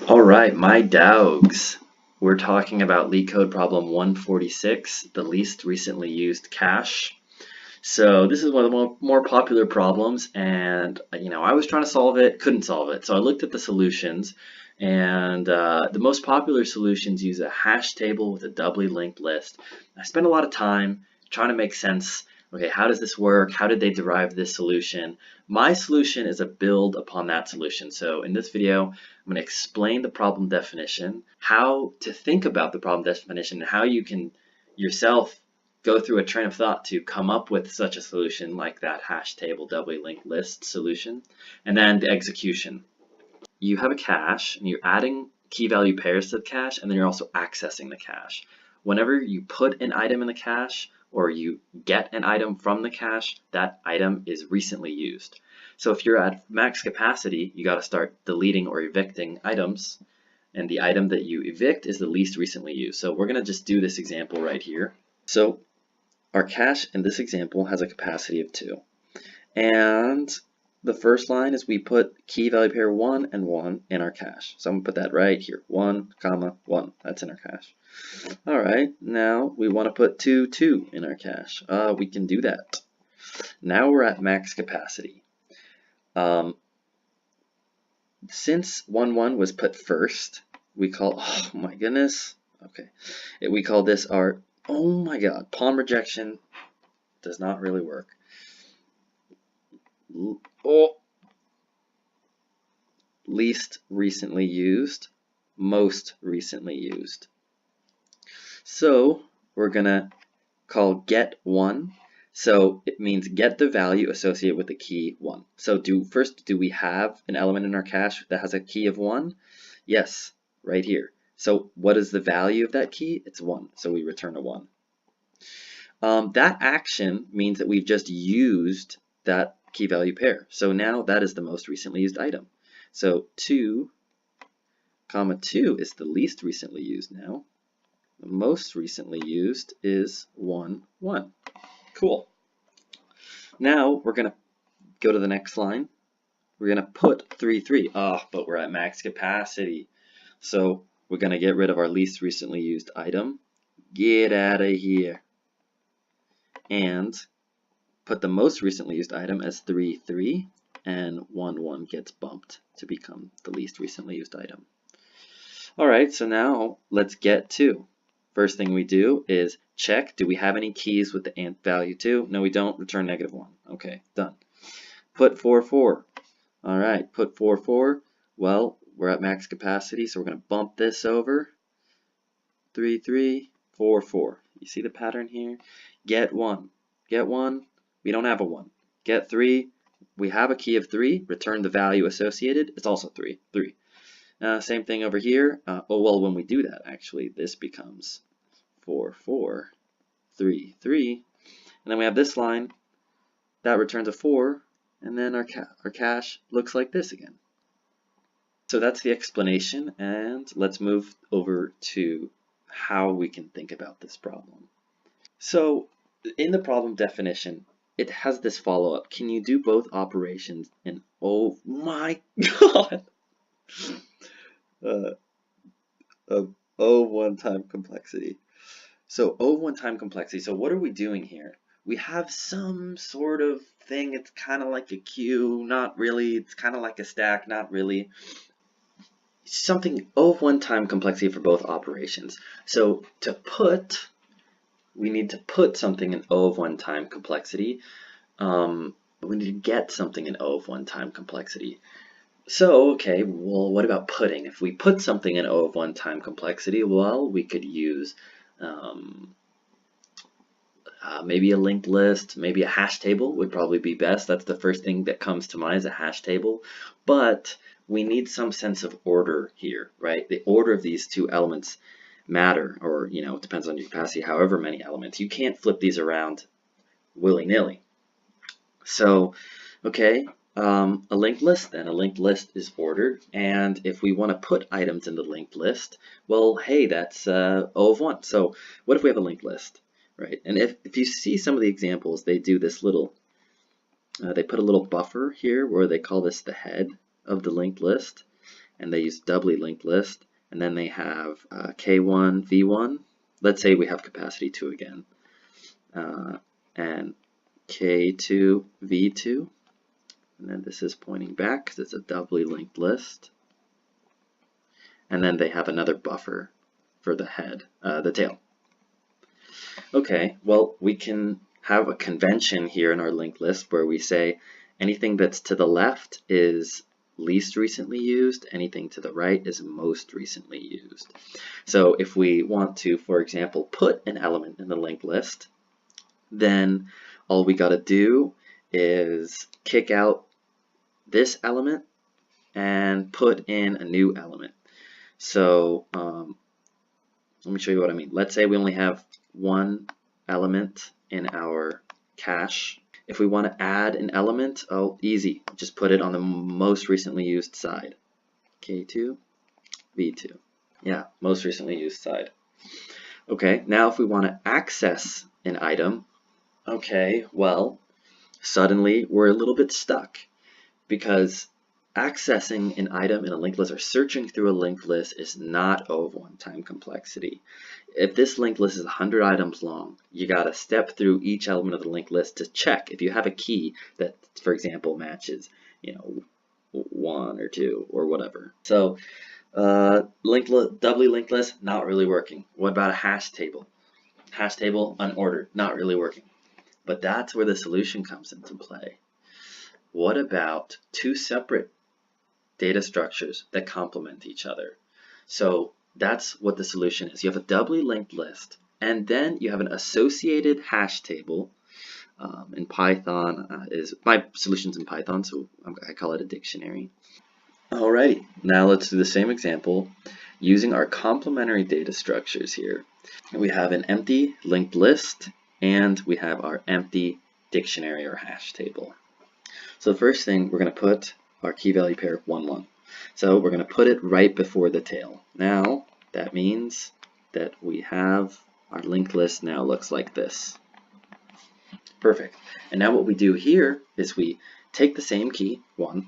All right, my dogs. We're talking about LeetCode problem 146, the least recently used cache. So this is one of the more popular problems, and I was trying to solve it, couldn't solve it. So I looked at the solutions, and the most popular solutions use a hash table with a doubly linked list. I spent a lot of time trying to make sense. Okay, how does this work? How did they derive this solution? My solution is a build upon that solution. So in this video, I'm going to explain the problem definition, how to think about the problem definition, and how you can yourself go through a train of thought to come up with such a solution like that hash table doubly linked list solution, and then the execution. You have a cache and you're adding key value pairs to the cache, and then you're also accessing the cache. Whenever you put an item in the cache or you get an item from the cache, that item is recently used. So if you're at max capacity, you got to start deleting or evicting items, and the item that you evict is the least recently used. So we're going to just do this example right here. So our cache in this example has a capacity of 2. And the first line is we put key value pair 1 and 1 in our cache. So I'm going to put that right here, 1, 1. That's in our cache. All right, now we want to put 2, 2 in our cache. We can do that. Now we're at max capacity. Since 1, 1 was put first, we call, oh my goodness, okay, we call this our, oh my god, palm rejection does not really work. Oh. Least recently used, most recently used. So we're gonna call get 1. So it means get the value associated with the key 1. So first, do we have an element in our cache that has a key of 1? Yes, right here. So what is the value of that key? It's 1. So we return a 1. That action means that we've just used that key value pair. So now that is the most recently used item. So 2, 2 is the least recently used now. The most recently used is 1, 1. Cool. Now we're going to go to the next line. We're going to put 3, 3. But we're at max capacity. So we're going to get rid of our least recently used item. Get out of here. And put the most recently used item as 3, 3. And 1, 1 gets bumped to become the least recently used item. All right, so now let's get 2. First thing we do is check, do we have any keys with the int value 2? No, we don't. Return -1. Okay, done. Put 4, 4. All right, put 4, 4. Well, we're at max capacity, so we're going to bump this over. 3, 3, 4, 4. You see the pattern here? Get 1. Get 1. We don't have a 1. Get 3. We have a key of 3. Return the value associated. It's also 3. 3. Same thing over here. Oh, well, when we do that, actually, this becomes 4, 4, 3, 3. And then we have this line. That returns a 4. And then our cache looks like this again. So that's the explanation. And let's move over to how we can think about this problem. So in the problem definition, it has this follow-up. Can you do both operations in, oh my god, O1 time complexity. So O1 time complexity. So what are we doing here? We have some sort of thing. It's kind of like a queue, not really. It's kind of like a stack, not really. Something O1 time complexity for both operations. So to put, we need to put something in O of 1 time complexity. We need to get something in O of 1 time complexity. So, okay, well, what about putting? If we put something in O of 1 time complexity, well, we could use maybe a linked list, maybe a hash table would probably be best. That's the first thing that comes to mind is a hash table. But we need some sense of order here, right? The order of these two elements matter, or, it depends on your capacity, however many elements. You can't flip these around willy-nilly. So, okay, a linked list then. A linked list is ordered, and if we want to put items in the linked list, well, hey, that's O of 1. So what if we have a linked list, right? And if you see some of the examples, they do this little, they put a little buffer here where they call this the head of the linked list. and they use doubly linked list, and then they have K1, V1. Let's say we have capacity 2 again, and K2, V2, and then this is pointing back because it's a doubly linked list, and then they have another buffer for the head, the tail. Okay, well, we can have a convention here in our linked list where we say anything that's to the left is least recently used, anything to the right is most recently used. So if we want to, for example, put an element in the linked list, then all we got to do is kick out this element and put in a new element. So let me show you what I mean. Let's say we only have one element in our cache. If we want to add an element, oh, easy. Just put it on the most recently used side. K2, V2. Yeah, most recently used side. Okay, now if we want to access an item, okay, well, suddenly we're a little bit stuck because accessing an item in a linked list or searching through a linked list is not of one-time complexity. If this linked list is 100 items long, you got to step through each element of the linked list to check if you have a key that, for example, matches, 1 or 2 or whatever. So doubly linked list, not really working. What about a hash table? Hash table, unordered, not really working. But that's where the solution comes into play. What about 2 separate data structures that complement each other? So that's what the solution is. You have a doubly linked list, and then you have an associated hash table. In Python, my solution's in Python, so I call it a dictionary. Alrighty, now let's do the same example using our complementary data structures here. We have an empty linked list, and we have our empty dictionary or hash table. So the first thing, we're going to put our key value pair 1, 1. So we're going to put it right before the tail. Now that means that we have our linked list now looks like this. Perfect. And now what we do here is we take the same key, 1,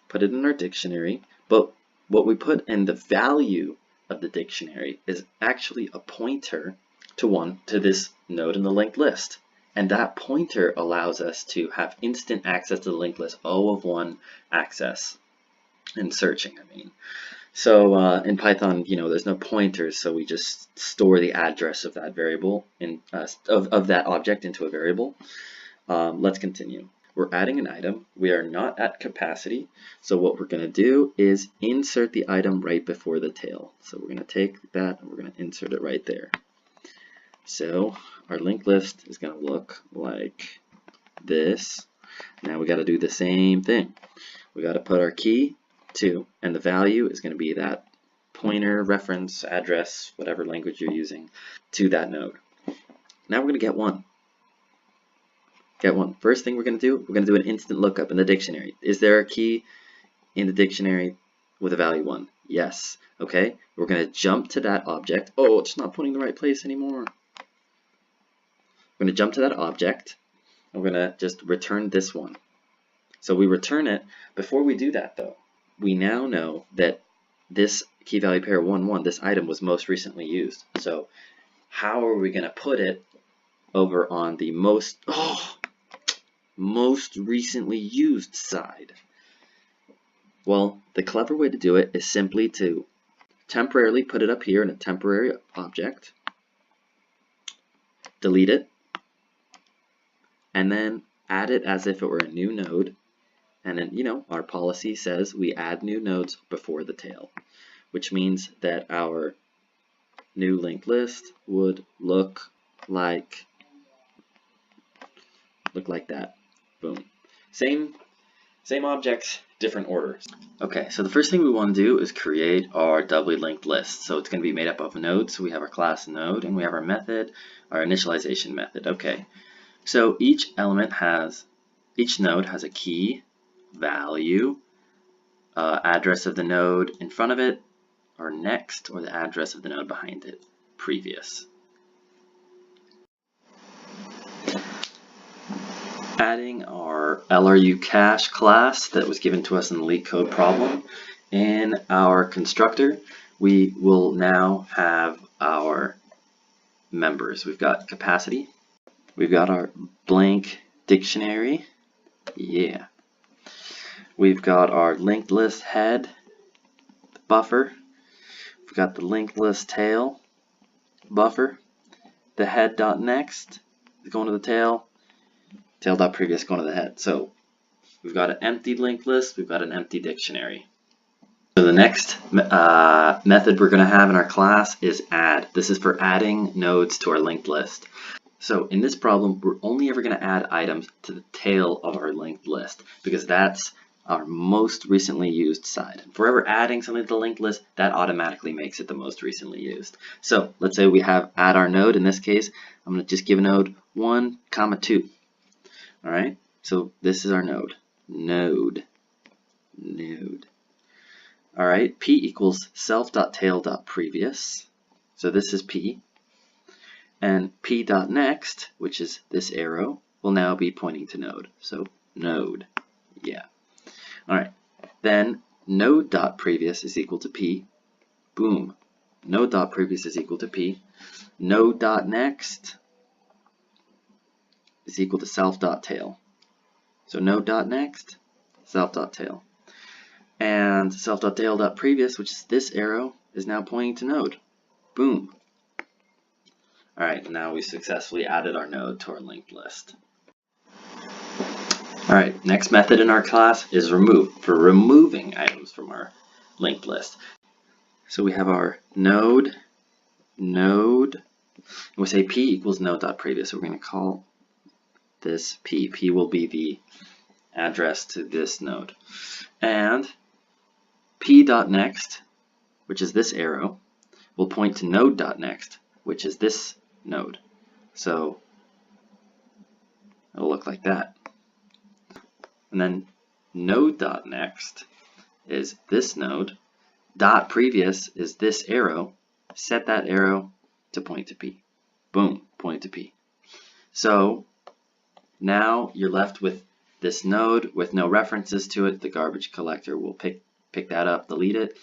put it in our dictionary, but what we put in the value of the dictionary is actually a pointer to this node in the linked list. And that pointer allows us to have instant access to the linked list, O of 1 access, and searching, I mean. So in Python, there's no pointers, so we just store the address of that variable, of that object into a variable. Let's continue. We're adding an item. We are not at capacity, so what we're going to do is insert the item right before the tail. So we're going to take that and we're going to insert it right there. So our linked list is going to look like this. Now we got to do the same thing. We got to put our key 2, and the value is going to be that pointer, reference, address, whatever language you're using, to that node. Now we're going to get 1. Get 1. First thing we're going to do an instant lookup in the dictionary. Is there a key in the dictionary with a value 1? Yes. Okay. We're going to jump to that object. Oh, it's not pointing the right place anymore. We're going to jump to that object. And we're going to just return this one. So we return it. Before we do that, though, we now know that this key value pair 1, 1, this item was most recently used. So how are we going to put it over on the most recently used side? Well, the clever way to do it is simply to temporarily put it up here in a temporary object, delete it, and then add it as if it were a new node. And then, our policy says we add new nodes before the tail, which means that our new linked list would look like that. Boom. Same objects, different orders. Okay, so the first thing we want to do is create our doubly linked list. So it's going to be made up of nodes. So we have our class node, and we have our method, our initialization method. Okay, so each node has a key, value, address of the node in front of it, or next, or the address of the node behind it, previous. Adding our LRU Cache class that was given to us in the LeetCode problem In our constructor, we will now have our members. We've got capacity. We've got our blank dictionary. Yeah. We've got our linked list head, the buffer. We've got the linked list tail, buffer. The head.next is going to the tail. Tail.previous going to the head. So we've got an empty linked list. We've got an empty dictionary. So the next method we're going to have in our class is add. This is for adding nodes to our linked list. So in this problem, we're only ever going to add items to the tail of our linked list because that's our most recently used side. If we're ever adding something to the linked list, that automatically makes it the most recently used. So let's say we have add our node. In this case, I'm going to just give a node 1, 2. All right. So this is our node. Node. All right. P equals self.tail.previous. So this is P. And P.next, which is this arrow, will now be pointing to node. So node. Yeah. All right. Then node.previous is equal to P. Boom. Node.previous is equal to P. Node.next is equal to self.tail. So node.next, self.tail. And self.tail.previous, which is this arrow, is now pointing to node. Boom. All right, now we successfully added our node to our linked list. All right, next method in our class is remove, for removing items from our linked list. So we have our node, and we say P equals node.previous. So we're going to call this P. P will be the address to this node. And P.next, which is this arrow, will point to node.next, which is this node. So it'll look like that. And then node.next is this node. Dot previous is this arrow. Set that arrow to point to P. Boom, point to P. So now you're left with this node with no references to it. The garbage collector will pick that up, delete it,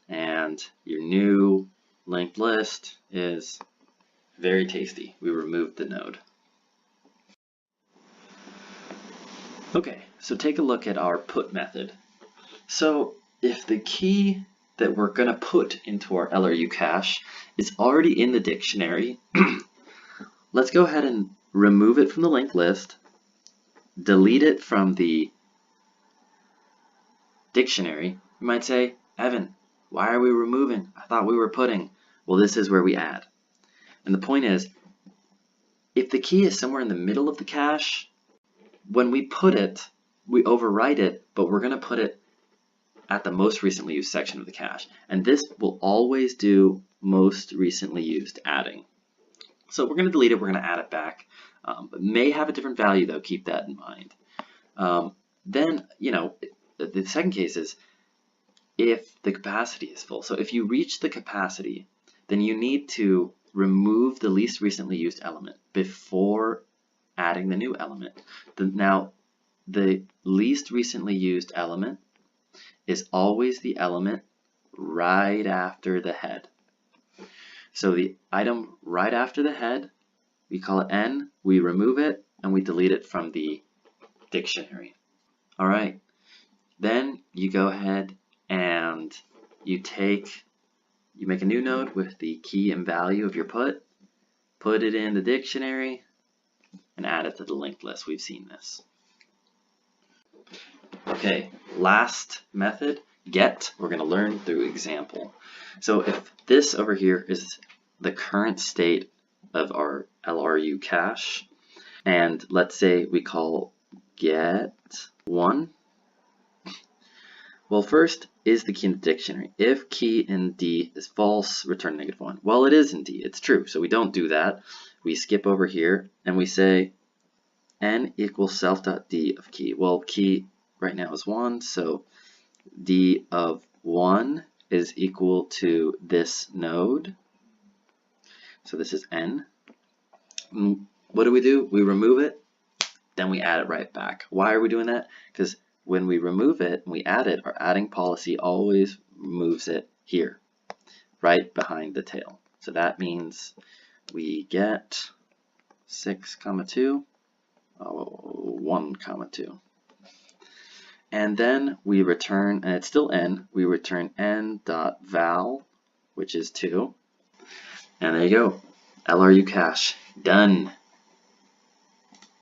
and your new linked list is very tasty. We removed the node. Okay, so take a look at our put method. So if the key that we're going to put into our LRU cache is already in the dictionary, let's go ahead and remove it from the linked list, delete it from the dictionary. You might say, Evan, why are we removing? I thought we were putting. Well, this is where we add. And the point is, if the key is somewhere in the middle of the cache, when we put it, we overwrite it, but we're going to put it at the most recently used section of the cache. And this will always do most recently used adding. So we're going to delete it, we're going to add it back. It may have a different value though, keep that in mind. Then, the second case is if the capacity is full. So if you reach the capacity, then you need to remove the least recently used element before adding the new element. Now, the least recently used element is always the element right after the head. So the item right after the head, we call it N, we remove it, and we delete it from the dictionary. All right, then you go ahead and you make a new node with the key and value of your put it in the dictionary, and add it to the linked list. We've seen this. Okay, last method, get, we're going to learn through example. So if this over here is the current state of our LRU cache, and let's say we call get 1. Well, first, is the key in the dictionary? If key in D is false, return -1. Well, it is in D, it's true, so we don't do that. We skip over here and we say N equals self.D of key. Well, key right now is 1, so D of 1 is equal to this node. So this is N. What do? We remove it, then we add it right back. Why are we doing that? Because when we remove it and we add it, our adding policy always moves it here, right behind the tail. So that means we get 6, 2, 1, 2. And then we return, and it's still n, we return n.val, which is 2. And there you go, LRU cache, done.